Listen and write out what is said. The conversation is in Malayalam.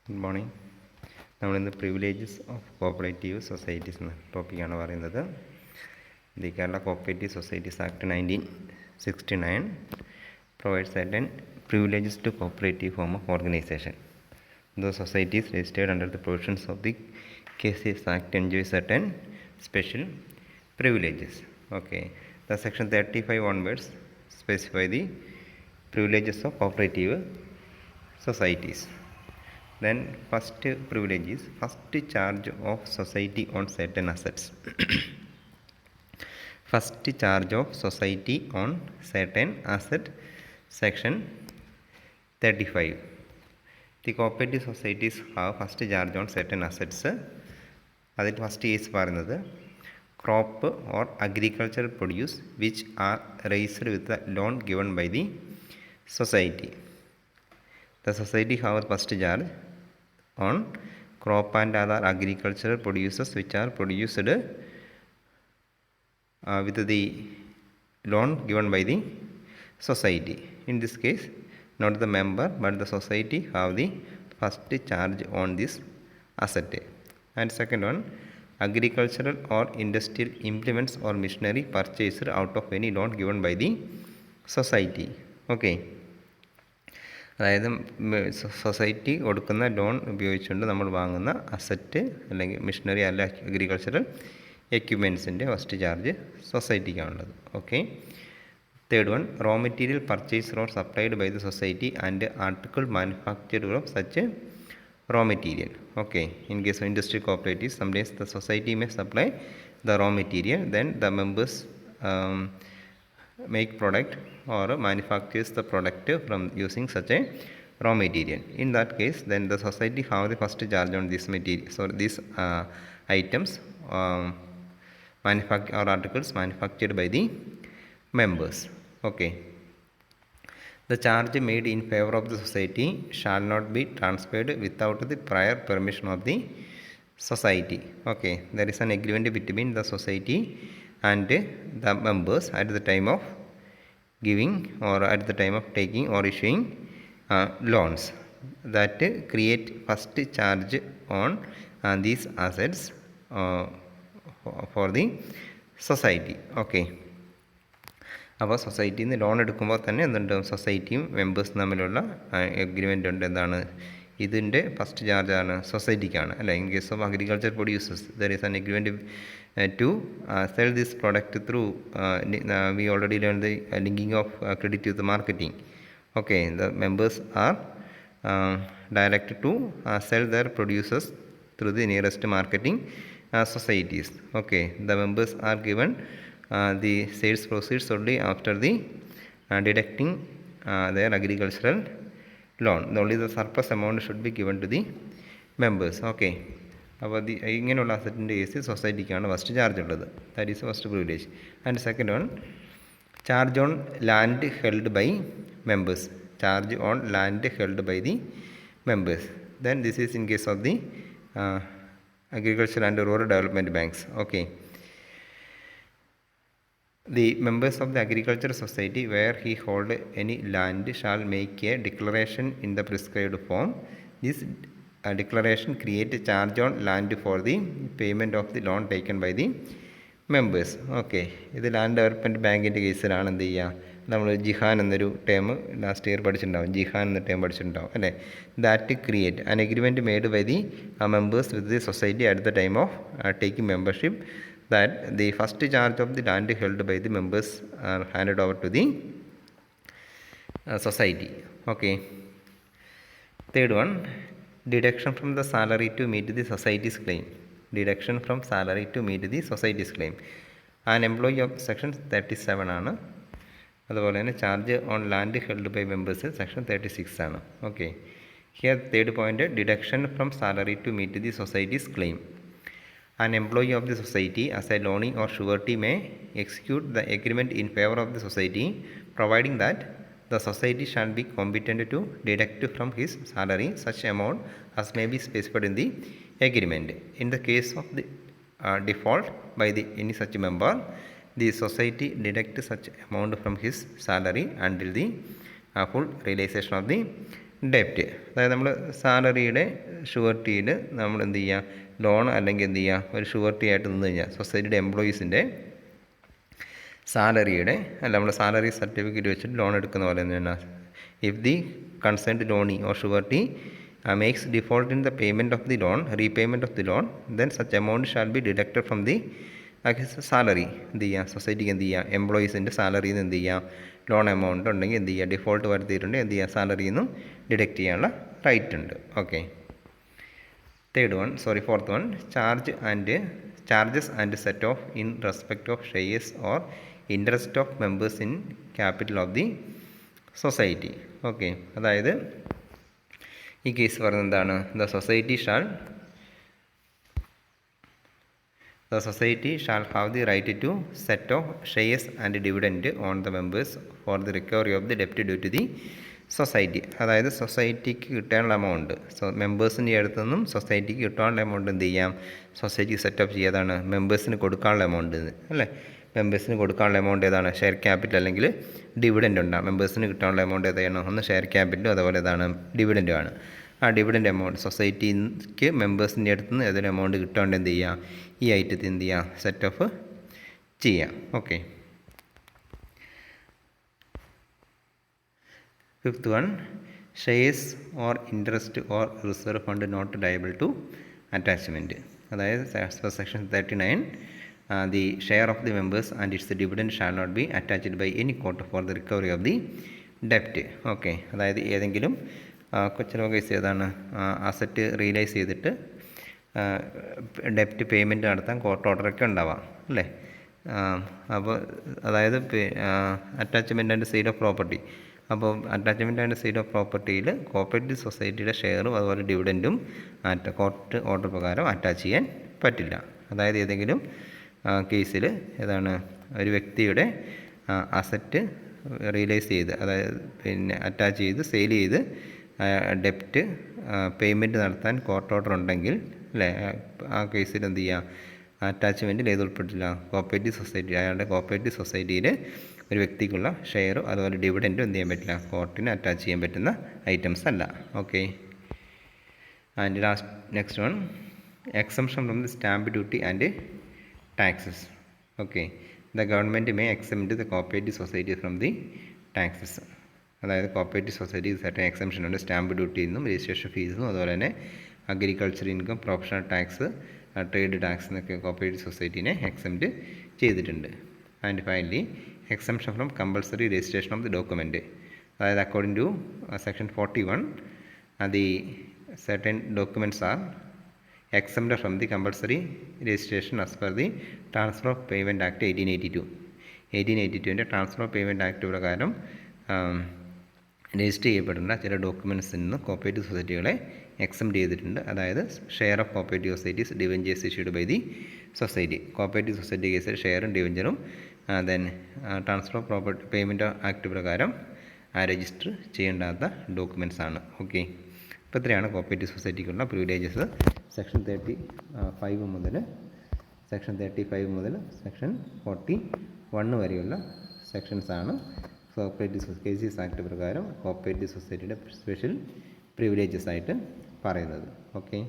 Good morning. നമ്മളിന്ന് പ്രിവിലേജസ് ഓഫ് കോപ്പറേറ്റീവ് സൊസൈറ്റീസ് എന്ന ടോപ്പിക്കാണ് പറയുന്നത്. The Kerala cooperative societies act 1969 provides certain privileges to cooperative form of organization. The societies registered under the provisions of the KCS Act enjoy certain special privileges. Okay, the section 35 onwards specify the privileges of cooperative societies. Then first privilege is first charge of society on certain assets. First charge of society on certain asset, section 35. The cooperative societies have first charge on certain assets. അതിൽ ഫസ്റ്റ് കേസ് പറയുന്നത് crop or agricultural produce which are raised with loan given by the society. The society have first charge on crop and other agricultural produces which are produced with the loan given by the society. In this case, not the member but the society have the first charge on this asset. And second one, agricultural or industrial implements or machinery purchased out of any loan given by the society. Okay. അതായത് സൊസൈറ്റി കൊടുക്കുന്ന ലോൺ ഉപയോഗിച്ചുകൊണ്ട് നമ്മൾ വാങ്ങുന്ന അസറ്റ് അല്ലെങ്കിൽ മെഷീനറി അല്ല അഗ്രികൾച്ചറൽ എക്യുപ്മെൻറ്റ്സിൻ്റെ ഫസ്റ്റ് ചാർജ് സൊസൈറ്റിക്കാണുള്ളത്. Okay. Third one, raw material purchased or supplied by the society and article manufactured of such raw material. Okay. In case of industry cooperative sometimes the society may supply the raw material, then the members make product or manufactures the product from using such a raw material. In that case, then the society have the first charge on this material. So these items or articles manufactured by the members. Okay. The charge made in favor of the society shall not be transferred without the prior permission of the society. Okay. There is an agreement between the society and the members at the time of giving or at the time of taking or issuing loans that create first charge on these assets for the society. Okay. അപ്പോൾ സൊസൈറ്റിയിൽ നിന്ന് ലോൺ എടുക്കുമ്പോൾ തന്നെ എന്തുണ്ട്, സൊസൈറ്റിയും മെമ്പേഴ്സും തമ്മിലുള്ള എഗ്രിമെൻ്റ് ഉണ്ട്. എന്താണ് ഇതിൻ്റെ ഫസ്റ്റ് ചാർജാണ് സൊസൈറ്റിക്കാണ് അല്ല. In case of agriculture producers there is an agreement to sell this product through we already learned the linking of credit to the marketing. Okay, the members are directed to sell their produces through the nearest marketing societies. Okay, the members are given the sales proceeds only after the deducting their agricultural loan. Only the surplus amount should be given to the members. Okay. അപ്പോൾ ഇങ്ങനെയുള്ള അസറ്റിൻ്റെ കേസ് സൊസൈറ്റിക്കാണ് ഫസ്റ്റ് ചാർജ് ഉള്ളത്. That is first privilege. And second one, charge on land held by members. Charge on land held by the members. Then this is in case of the agriculture and rural development banks. Okay. The members of the agriculture society where he hold any land shall make a declaration in the prescribed form. This declaration create a charge on land for the payment of the loan taken by the members. Okay. ഇത് ലാൻഡ് ഡെവലപ്മെൻറ്റ് ബാങ്കിൻ്റെ കേസിലാണ് എന്ത് ചെയ്യുക, നമ്മൾ ജിഹാൻ എന്നൊരു ടേം ലാസ്റ്റ് ഇയർ പഠിച്ചിട്ടുണ്ടാവും. ജിഹാൻ എന്ന ടേം പഠിച്ചിട്ടുണ്ടാവും അല്ലേ. That create an agreement made by the members with the society at the time of taking membership, that the first charge of the land held by the members are handed over to the society. Okay. Third one, deduction from the salary to meet the society's claim. Deduction from salary to meet the society's claim. An employee of section 37 ആണ്. അതുപോലെ തന്നെ charge on land held by members section 36 ആണ്. Okay. Here third point, deduction from salary to meet the society's claim. An employee of the society as a loanee or surety may execute the agreement in favor of the society, providing that the society shall be competent to deduct from his salary such amount as may be specified in the agreement. In the case of the default by any such member, the society deduct such amount from his salary until the full realization of the ഡെപ്റ്റ്. അതായത് നമ്മൾ സാലറിയുടെ ഷുവർട്ടിയിൽ നമ്മൾ എന്ത് ചെയ്യുക, ലോൺ അല്ലെങ്കിൽ എന്ത് ചെയ്യുക, ഒരു ഷുവർട്ടി ആയിട്ട് നിന്ന് കഴിഞ്ഞാൽ സൊസൈറ്റിയുടെ എംപ്ലോയീസിൻ്റെ സാലറിയുടെ നമ്മൾ സാലറി സർട്ടിഫിക്കറ്റ് വെച്ചിട്ട് ലോൺ എടുക്കുന്ന പോലെ തന്നെയാണ്. If the concerned loanee or surety makes default in the payment of the loan, repayment of the loan, then such amount shall be deducted from the salary. എന്ത് ചെയ്യുക, സൊസൈറ്റിക്ക് എന്ത് ചെയ്യുക, എംപ്ലോയീസിൻ്റെ സാലറിയിൽ നിന്ന് എന്ത് ചെയ്യുക, ലോൺ എമൗണ്ട് ഉണ്ടെങ്കിൽ എന്ത് ചെയ്യുക, ഡിഫോൾട്ട് വരുത്തിയിട്ടുണ്ടെങ്കിൽ എന്ത് ചെയ്യുക, സാലറിയിൽ നിന്നും ഡിഡക്റ്റ് ചെയ്യാനുള്ള റൈറ്റ് ഉണ്ട്. Okay. Fourth one, charges and set off in respect of shares or interest of members in capital of the society. Okay. അതായത് ഈ കേസ് പറയുന്നത് എന്താണ്, the society shall have the right to set off shares and dividend on the members for the recovery of the ഡെപ്റ്റ് ഡ്യൂ ടു ദി സൊസൈറ്റി. അതായത് സൊസൈറ്റിക്ക് കിട്ടാനുള്ള എമൗണ്ട്, മെമ്പേഴ്സിൻ്റെ അടുത്തു നിന്നും സൊസൈറ്റിക്ക് കിട്ടാനുള്ള എമൗണ്ട് എന്ത് ചെയ്യാം, സൊസൈറ്റിക്ക് സെറ്റപ്പ് ചെയ്യാതാണ് മെമ്പേഴ്സിന് കൊടുക്കാനുള്ള എമൗണ്ട് അല്ലേ. മെമ്പേഴ്സിന് കൊടുക്കാനുള്ള എമൗണ്ട് ഏതാണ്, ഷെയർ ക്യാപിറ്റൽ അല്ലെങ്കിൽ ഡിവിഡൻഡ് ഉണ്ടാകും. മെമ്പേഴ്സിന് കിട്ടാനുള്ള എമൗണ്ട് ഏതാണ്, ഒന്ന് ഷെയർ ക്യാപിറ്റലും അതുപോലെ ഏതാണ് ഡിവിഡൻറ്റുമാണ്. ആ ഡിവിഡൻഡ് എമൗണ്ട് സൊസൈറ്റിക്ക് മെമ്പേഴ്സിൻ്റെ അടുത്ത് നിന്ന് ഏതൊരു എമൗണ്ട് കിട്ടാണ്ട് എന്ത് ചെയ്യുക, ഈ ഐറ്റത്തിൽ എന്ത് ചെയ്യുക, സെറ്റ് ഓഫ് ചെയ്യാം. Okay. Fifth one, shares or interest or reserve fund not liable to attachment. അതായത് section 39, the share of the members and its dividend shall not be attached by any court for the recovery of the debt. Okay. അതായത് ഏതെങ്കിലും ചില കേസ് ഏതാണ്, അസറ്റ് റിയലൈസ് ചെയ്തിട്ട് ഡെപ്റ്റ് പേയ്മെൻറ്റ് നടത്താൻ കോർട്ട് ഓർഡറൊക്കെ ഉണ്ടാവാം അല്ലേ. അപ്പോൾ അതായത് attachment and sale of property. അപ്പോൾ അറ്റാച്ച്മെൻറ്റ് ആൻഡ് സെയിൽ ഓഫ് പ്രോപ്പർട്ടിയിൽ കോപ്പറേറ്റീവ് സൊസൈറ്റിയുടെ ഷെയറും അതുപോലെ ഡിവിഡൻറ്റും കോർട്ട് ഓർഡർ പ്രകാരം അറ്റാച്ച് ചെയ്യാൻ പറ്റില്ല. അതായത് ഏതെങ്കിലും കേസിൽ ഏതാണ്, ഒരു വ്യക്തിയുടെ അസറ്റ് റിയലൈസ് ചെയ്ത്, അതായത് പിന്നെ അറ്റാച്ച് ചെയ്ത് സെയിൽ ചെയ്ത് ഡെപ്റ്റ് പേയ്മെൻറ്റ് നടത്താൻ കോർട്ട് ഓർഡർ ഉണ്ടെങ്കിൽ അല്ലേ, ആ കേസിൽ എന്ത് ചെയ്യുക, അറ്റാച്ച്മെൻറ്റിൽ ഏത് ഉൾപ്പെട്ടില്ല, കോപ്പറേറ്റീവ് സൊസൈറ്റി, അയാളുടെ കോപ്പറേറ്റീവ് സൊസൈറ്റിയിൽ ഒരു വ്യക്തിക്കുള്ള ഷെയറും അതുപോലെ ഡിവിഡൻറ്റും എന്ത് ചെയ്യാൻ പറ്റില്ല, കോർട്ടിന് അറ്റാച്ച് ചെയ്യാൻ പറ്റുന്ന ഐറ്റംസ് അല്ല. Okay. And next one, exemption from the stamp duty and taxes. Okay. The government may exempt the cooperative society from the taxes. അതായത് കോപ്പറേറ്റീവ് സൊസൈറ്റി സർട്ടൻ എക്സംഷൻ ഉണ്ട്, സ്റ്റാമ്പ് ഡ്യൂട്ടിയിൽ നിന്നും രജിസ്ട്രേഷൻ ഫീസിൽ നിന്നും അതുപോലെ തന്നെ agriculture income, professional tax, trade tax എന്നൊക്കെ കോപ്പറേറ്റീവ് സൊസൈറ്റീനെ എക്സംപ്റ്റ് ചെയ്തിട്ടുണ്ട്. And finally, exemption from compulsory registration of the document. അതായത് according to section 41, the certain documents are exempted from the compulsory registration as per the Transfer of Payment Act 1882. 1882 transfer of payment act പ്രകാരം രജിസ്റ്റർ ചെയ്യപ്പെടുന്ന ചില ഡോക്യുമെൻറ്റ്സിൽ നിന്ന് കോപ്പറേറ്റീവ് സൊസൈറ്റികളെ എക്സംപ്റ്റ് ചെയ്തിട്ടുണ്ട്. അതായത് share of cooperative societies, debentures issued by the society. Cooperative society കേസിൽ ഷെയറും ഡിവെഞ്ചറും then transfer of property payment act പ്രകാരം രജിസ്റ്റർ ചെയ്യേണ്ടാത്ത ഡോക്യുമെൻറ്റ്സ് ആണ്. ഓക്കെ. അപ്പോൾ ഇത്രയാണ് കോപ്പറേറ്റീവ് സൊസൈറ്റിക്കുള്ള പ്രിവിലേജസ്. സെക്ഷൻ 35 മുതൽ സെക്ഷൻ 41 വരെയുള്ള സെക്ഷൻസാണ് കോപ്പറേറ്റീവ് കേസസ് ആക്ട് പ്രകാരം കോപ്പറേറ്റീവ് സൊസൈറ്റിയുടെ സ്പെഷ്യൽ പ്രിവിലേജസ് ആയിട്ട് പറയുന്നത്. ഓക്കെ.